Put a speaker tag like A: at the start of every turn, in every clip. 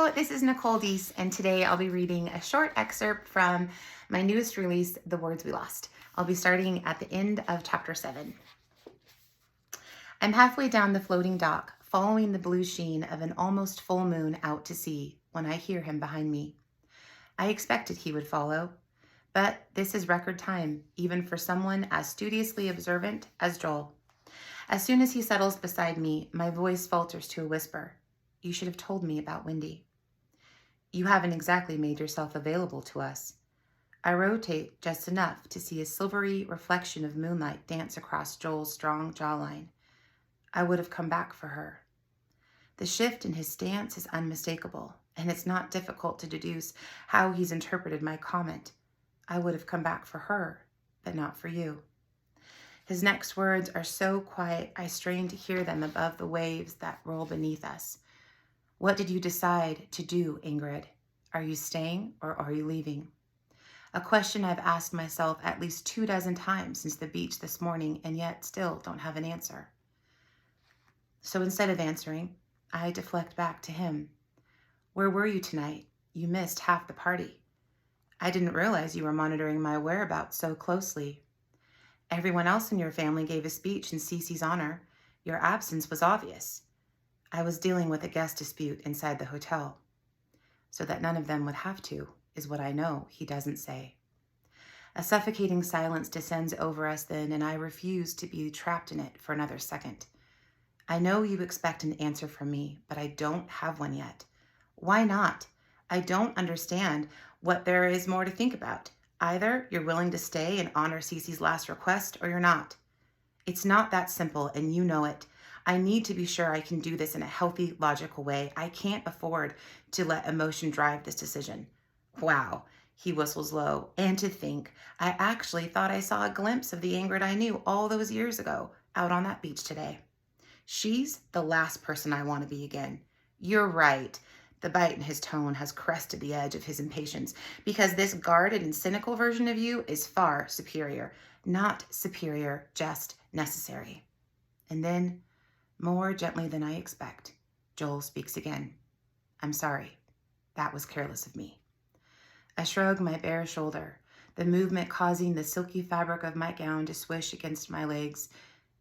A: Hello, this is Nicole Deese, and today I'll be reading a short excerpt from my newest release, The Words We Lost. I'll be starting at the end of chapter 7. I'm halfway down the floating dock, following the blue sheen of an almost full moon out to sea, when I hear him behind me. I expected he would follow, but this is record time, even for someone as studiously observant as Joel. As soon as he settles beside me, my voice falters to a whisper. You should have told me about Wendy. You haven't exactly made yourself available to us. I rotate just enough to see a silvery reflection of moonlight dance across Joel's strong jawline. I would have come back for her. The shift in his stance is unmistakable, and it's not difficult to deduce how he's interpreted my comment. I would have come back for her, but not for you. His next words are so quiet I strain to hear them above the waves that roll beneath us. What did you decide to do, Ingrid? Are you staying or are you leaving? A question I've asked myself at least 24 times since the beach this morning, and yet still don't have an answer. So instead of answering, I deflect back to him. Where were you tonight? You missed half the party. I didn't realize you were monitoring my whereabouts so closely. Everyone else in your family gave a speech in Cece's honor. Your absence was obvious. I was dealing with a guest dispute inside the hotel. So that none of them would have to, is what I know he doesn't say. A suffocating silence descends over us then, and I refuse to be trapped in it for another second. I know you expect an answer from me, but I don't have one yet. Why not? I don't understand what there is more to think about. Either you're willing to stay and honor Cece's last request, or you're not. It's not that simple, and you know it. I need to be sure I can do this in a healthy, logical way. I can't afford to let emotion drive this decision. Wow, he whistles low. And to think, I actually thought I saw a glimpse of the Ingrid I knew all those years ago out on that beach today. She's the last person I want to be again. You're right. The bite in his tone has crested the edge of his impatience because this guarded and cynical version of you is far superior. Not superior, just necessary. And then, more gently than I expect, Joel speaks again. I'm sorry. That was careless of me. I shrug my bare shoulder, the movement causing the silky fabric of my gown to swish against my legs.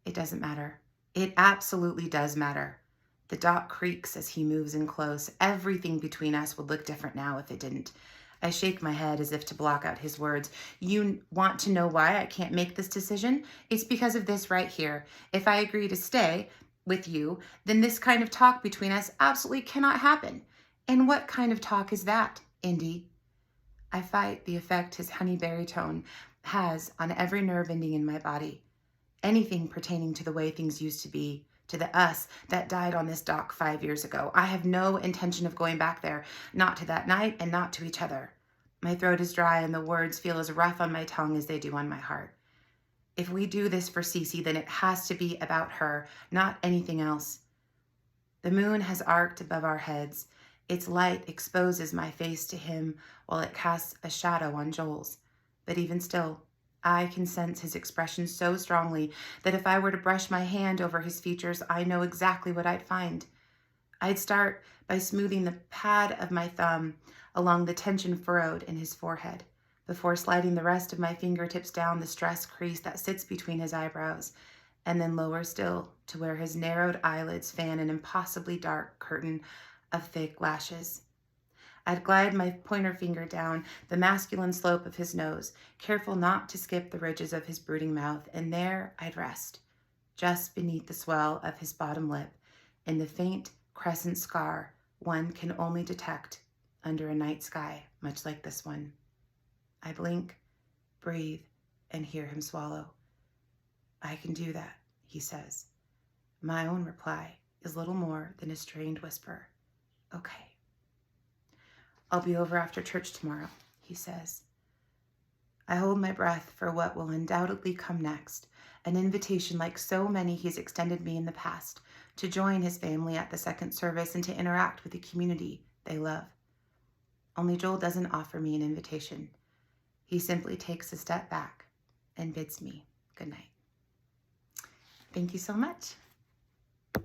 A: It doesn't matter. It absolutely does matter. The dock creaks as he moves in close. Everything between us would look different now if it didn't. I shake my head as if to block out his words. You want to know why I can't make this decision? It's because of this right here. If I agree to stay with you, then this kind of talk between us absolutely cannot happen. And what kind of talk is that, Indy? I fight the effect his honey baritone has on every nerve ending in my body. Anything pertaining to the way things used to be, to the us that died on this dock 5 years ago. I have no intention of going back there, not to that night and not to each other. My throat is dry and the words feel as rough on my tongue as they do on my heart. If we do this for Cece, then it has to be about her, not anything else. The moon has arced above our heads. Its light exposes my face to him while it casts a shadow on Joel's. But even still, I can sense his expression so strongly that if I were to brush my hand over his features, I know exactly what I'd find. I'd start by smoothing the pad of my thumb along the tension furrowed in his forehead, before sliding the rest of my fingertips down the stress crease that sits between his eyebrows, and then lower still to where his narrowed eyelids fan an impossibly dark curtain of thick lashes. I'd glide my pointer finger down the masculine slope of his nose, careful not to skip the ridges of his brooding mouth, and there I'd rest, just beneath the swell of his bottom lip, in the faint crescent scar one can only detect under a night sky much like this one. I blink, breathe, and hear him swallow. I can do that, he says. My own reply is little more than a strained whisper. Okay. I'll be over after church tomorrow, he says. I hold my breath for what will undoubtedly come next, an invitation like so many he's extended me in the past, to join his family at the second service and to interact with the community they love. Only Joel doesn't offer me an invitation. He simply takes a step back and bids me good night. Thank you so much.